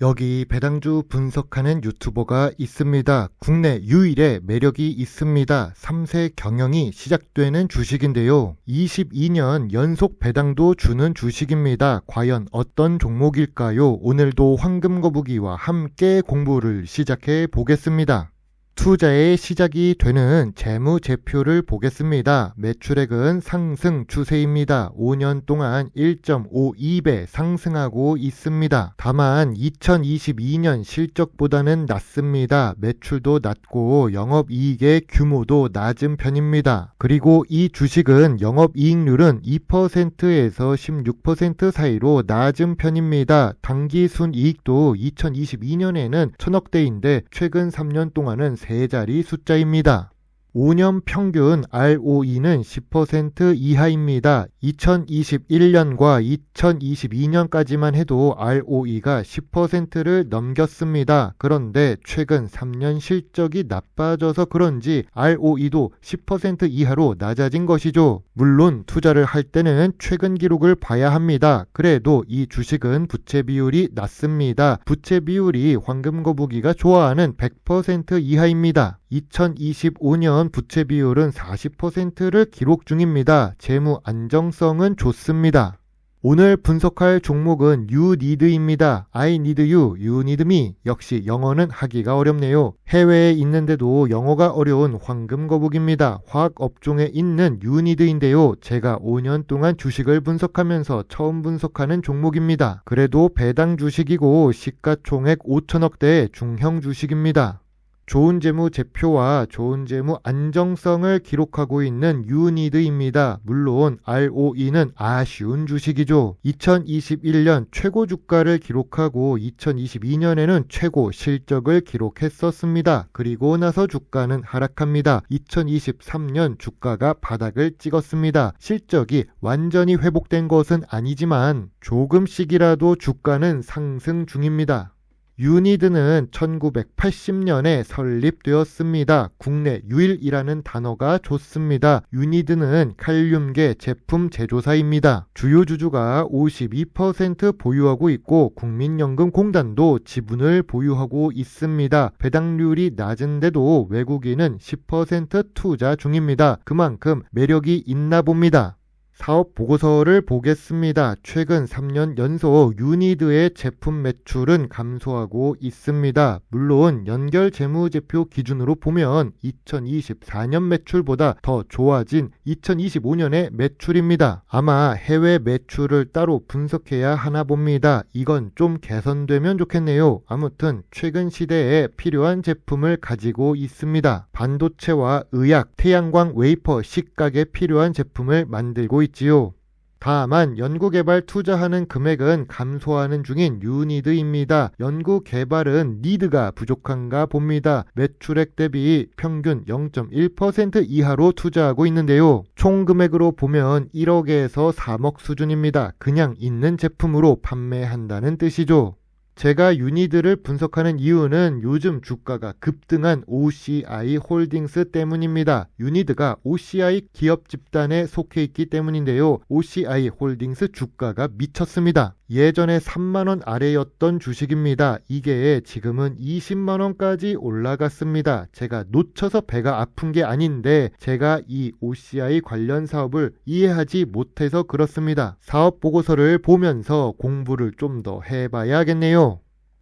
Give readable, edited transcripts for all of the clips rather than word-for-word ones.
여기 배당주 분석하는 유튜버가 있습니다. 국내 유일의 매력이 있습니다. 3세 경영이 시작되는 주식인데요. 22년 연속 배당도 주는 주식입니다. 과연 어떤 종목일까요? 오늘도 황금거북이와 함께 공부를 시작해 보겠습니다. 투자의 시작이 되는 재무제표를 보겠습니다. 매출액은 상승 추세입니다. 5년 동안 1.52배 상승하고 있습니다. 다만 2022년 실적보다는 낮습니다. 매출도 낮고 영업이익의 규모도 낮은 편입니다. 그리고 이 주식은 영업이익률은 2%에서 16% 사이로 낮은 편입니다. 당기순이익도 2022년에는 1000억대인데 최근 3년 동안은 세 자리 숫자입니다. 5년 평균 ROE는 10% 이하입니다. 2021년과 2022년까지만 해도 ROE가 10%를 넘겼습니다. 그런데 최근 3년 실적이 나빠져서 그런지 ROE도 10% 이하로 낮아진 것이죠. 물론 투자를 할 때는 최근 기록을 봐야 합니다. 그래도 이 주식은 부채 비율이 낮습니다. 부채 비율이 황금거북이가 좋아하는 100% 이하입니다. 2025년 부채 비율은 40%를 기록 중입니다. 재무 안정성은 좋습니다. 오늘 분석할 종목은 유니드입니다. I need you, you need me. 역시 영어는 하기가 어렵네요. 해외에 있는데도 영어가 어려운 황금거북입니다. 화학업종에 있는 유니드인데요. 제가 5년 동안 주식을 분석하면서 처음 분석하는 종목입니다. 그래도 배당 주식이고 시가총액 5천억대의 중형 주식입니다. 좋은 재무 제표와 좋은 재무 안정성을 기록하고 있는 유니드입니다. 물론 ROE는 아쉬운 주식이죠. 2021년 최고 주가를 기록하고 2022년에는 최고 실적을 기록했었습니다. 그리고 나서 주가는 하락합니다. 2023년 주가가 바닥을 찍었습니다. 실적이 완전히 회복된 것은 아니지만 조금씩이라도 주가는 상승 중입니다. 유니드는 1980년에 설립되었습니다. 국내 유일이라는 단어가 좋습니다. 유니드는 칼륨계 제품 제조사입니다. 주요 주주가 52% 보유하고 있고 국민연금공단도 지분을 보유하고 있습니다. 배당률이 낮은데도 외국인은 10% 투자 중입니다. 그만큼 매력이 있나 봅니다. 사업 보고서를 보겠습니다. 최근 3년 연속 유니드의 제품 매출은 감소하고 있습니다. 물론 연결 재무제표 기준으로 보면 2024년 매출보다 더 좋아진 2025년의 매출입니다. 아마 해외 매출을 따로 분석해야 하나 봅니다. 이건 좀 개선되면 좋겠네요. 아무튼 최근 시대에 필요한 제품을 가지고 있습니다. 반도체와 의약, 태양광 웨이퍼, 식각에 필요한 제품을 만들고 있지요. 다만 연구개발 투자하는 금액은 감소하는 중인 유니드입니다. 연구개발은 니드가 부족한가 봅니다. 매출액 대비 평균 0.1% 이하로 투자하고 있는데요. 총 금액으로 보면 1억에서 3억 수준입니다. 그냥 있는 제품으로 판매한다는 뜻이죠. 제가 유니드를 분석하는 이유는 요즘 주가가 급등한 OCI 홀딩스 때문입니다. 유니드가 OCI 기업 집단에 속해 있기 때문인데요. OCI 홀딩스 주가가 미쳤습니다. 예전에 3만원 아래였던 주식입니다. 이게 지금은 20만원까지 올라갔습니다. 제가 놓쳐서 배가 아픈 게 아닌데 제가 이 OCI 관련 사업을 이해하지 못해서 그렇습니다. 사업 보고서를 보면서 공부를 좀 더 해봐야겠네요.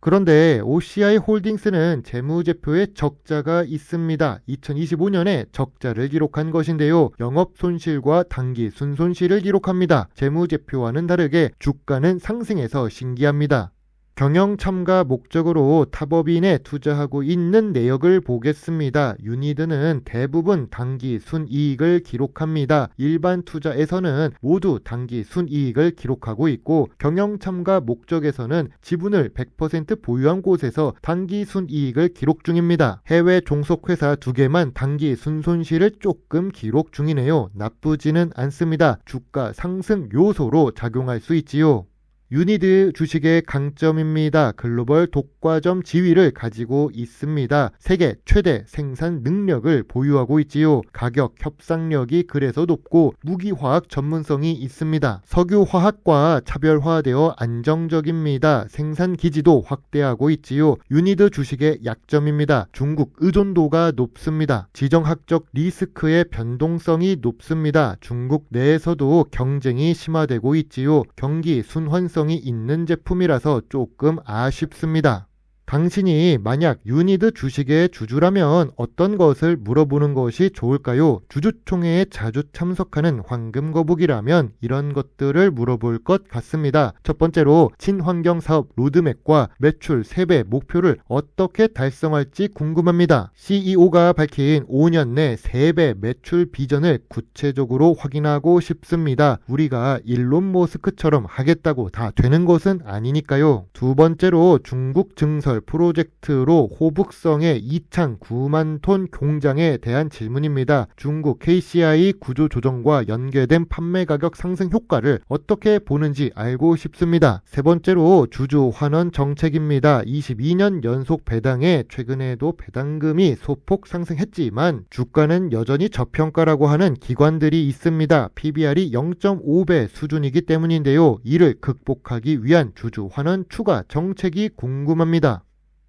그런데 OCI 홀딩스는 재무제표에 적자가 있습니다. 2025년에 적자를 기록한 것인데요. 영업 손실과 당기 순손실을 기록합니다. 재무제표와는 다르게 주가는 상승해서 신기합니다. 경영 참가 목적으로 탑업인에 투자하고 있는 내역을 보겠습니다. 유니드는 대부분 당기 순이익을 기록합니다. 일반 투자에서는 모두 당기 순이익을 기록하고 있고 경영 참가 목적에서는 지분을 100% 보유한 곳에서 당기 순이익을 기록 중입니다. 해외 종속회사 2개만 당기 순손실을 조금 기록 중이네요. 나쁘지는 않습니다. 주가 상승 요소로 작용할 수 있지요. 유니드 주식의 강점입니다. 글로벌 독과점 지위를 가지고 있습니다. 세계 최대 생산 능력을 보유하고 있지요. 가격 협상력이 그래서 높고 무기화학 전문성이 있습니다. 석유화학과 차별화되어 안정적입니다. 생산 기지도 확대하고 있지요. 유니드 주식의 약점입니다. 중국 의존도가 높습니다. 지정학적 리스크의 변동성이 높습니다. 중국 내에서도 경쟁이 심화되고 있지요. 경기 순환성이 있는 제품이라서 조금 아쉽습니다. 당신이 만약 유니드 주식의 주주라면 어떤 것을 물어보는 것이 좋을까요? 주주총회에 자주 참석하는 황금거북이라면 이런 것들을 물어볼 것 같습니다. 첫 번째로 친환경 사업 로드맵과 매출 3배 목표를 어떻게 달성할지 궁금합니다. CEO가 밝힌 5년 내 3배 매출 비전을 구체적으로 확인하고 싶습니다. 우리가 일론 머스크처럼 하겠다고 다 되는 것은 아니니까요. 두 번째로 중국 증설 프로젝트로 호북성의 이창 9만 톤 공장에 대한 질문입니다. 중국 KCI 구조 조정과 연계된 판매 가격 상승 효과를 어떻게 보는지 알고 싶습니다. 세 번째로 주주 환원 정책입니다. 22년 연속 배당에 최근에도 배당금이 소폭 상승했지만 주가는 여전히 저평가라고 하는 기관들이 있습니다. PBR이 0.5배 수준이기 때문인데요. 이를 극복하기 위한 주주 환원 추가 정책이 궁금합니다.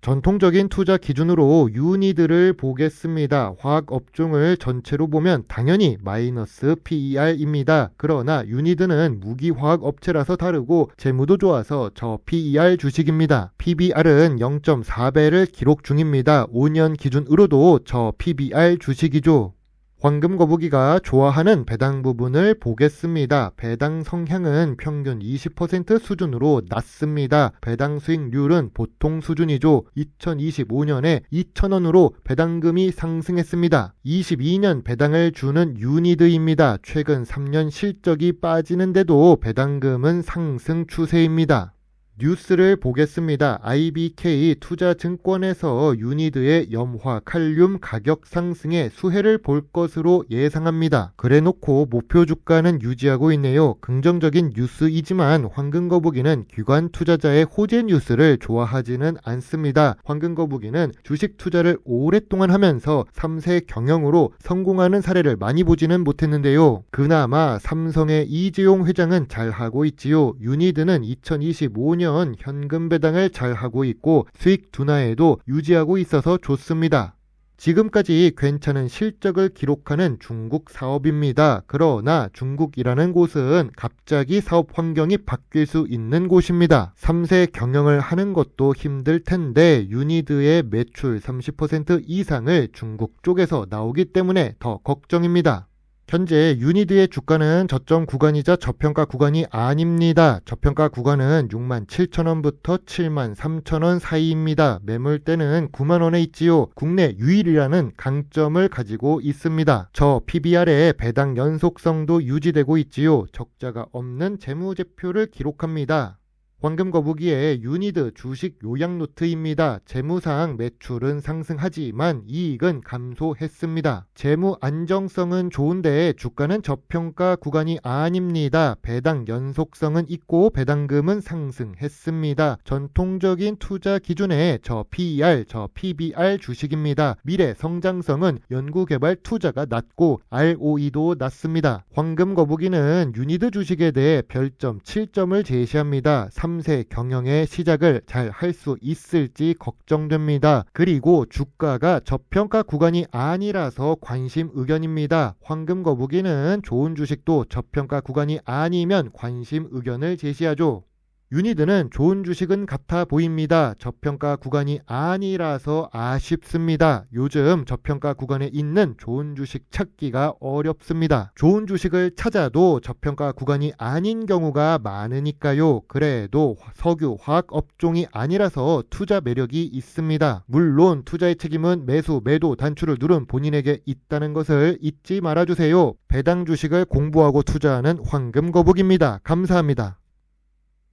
전통적인 투자 기준으로 유니드를 보겠습니다. 화학 업종을 전체로 보면 당연히 마이너스 PER입니다. 그러나 유니드는 무기화학 업체라서 다르고 재무도 좋아서 저 PER 주식입니다. PBR은 0.4배를 기록 중입니다. 5년 기준으로도 저 PBR 주식이죠. 황금거북이가 좋아하는 배당 부분을 보겠습니다. 배당 성향은 평균 20% 수준으로 낮습니다. 배당 수익률은 보통 수준이죠. 2025년에 2,000원으로 배당금이 상승했습니다. 22년 배당을 주는 유니드입니다. 최근 3년 실적이 빠지는데도 배당금은 상승 추세입니다. 뉴스를 보겠습니다. IBK 투자증권에서 유니드의 염화 칼륨 가격 상승에 수혜를 볼 것으로 예상합니다. 그래놓고 목표 주가는 유지하고 있네요. 긍정적인 뉴스이지만 황금거북이는 기관 투자자의 호재 뉴스를 좋아하지는 않습니다. 황금거북이는 주식 투자를 오랫동안 하면서 3세 경영으로 성공하는 사례를 많이 보지는 못했는데요. 그나마 삼성의 이재용 회장은 잘하고 있지요. 유니드는 2025년 현금 배당을 잘하고 있고 수익 둔화에도 유지하고 있어서 좋습니다. 지금까지 괜찮은 실적을 기록하는 중국 사업입니다. 그러나 중국이라는 곳은 갑자기 사업 환경이 바뀔 수 있는 곳입니다. 3세 경영을 하는 것도 힘들 텐데 유니드의 매출 30% 이상을 중국 쪽에서 나오기 때문에 더 걱정입니다. 현재 유니드의 주가는 저점 구간이자 저평가 구간이 아닙니다. 저평가 구간은 67,000원부터 73,000원 사이입니다. 매물대는 9만원에 있지요. 국내 유일이라는 강점을 가지고 있습니다. 저 PBR의 배당 연속성도 유지되고 있지요. 적자가 없는 재무제표를 기록합니다. 황금거북이의 유니드 주식 요약 노트입니다. 재무상 매출은 상승하지만 이익은 감소했습니다. 재무 안정성은 좋은데 주가는 저평가 구간이 아닙니다. 배당 연속성은 있고 배당금은 상승했습니다. 전통적인 투자 기준에 저 PER, 저 PBR 주식입니다. 미래 성장성은 연구개발 투자가 낮고 ROE도 낮습니다. 황금거북이는 유니드 주식에 대해 별점 7점을 제시합니다. 3세 경영의 시작을 잘 할 수 있을지 걱정됩니다. 그리고 주가가 저평가 구간이 아니라서 관심 의견입니다. 황금거북이는 좋은 주식도 저평가 구간이 아니면 관심 의견을 제시하죠. 유니드는 좋은 주식은 같아 보입니다. 저평가 구간이 아니라서 아쉽습니다. 요즘 저평가 구간에 있는 좋은 주식 찾기가 어렵습니다. 좋은 주식을 찾아도 저평가 구간이 아닌 경우가 많으니까요. 그래도 석유, 화학 업종이 아니라서 투자 매력이 있습니다. 물론 투자의 책임은 매수, 매도, 단추를 누른 본인에게 있다는 것을 잊지 말아주세요. 배당 주식을 공부하고 투자하는 황금거북입니다. 감사합니다.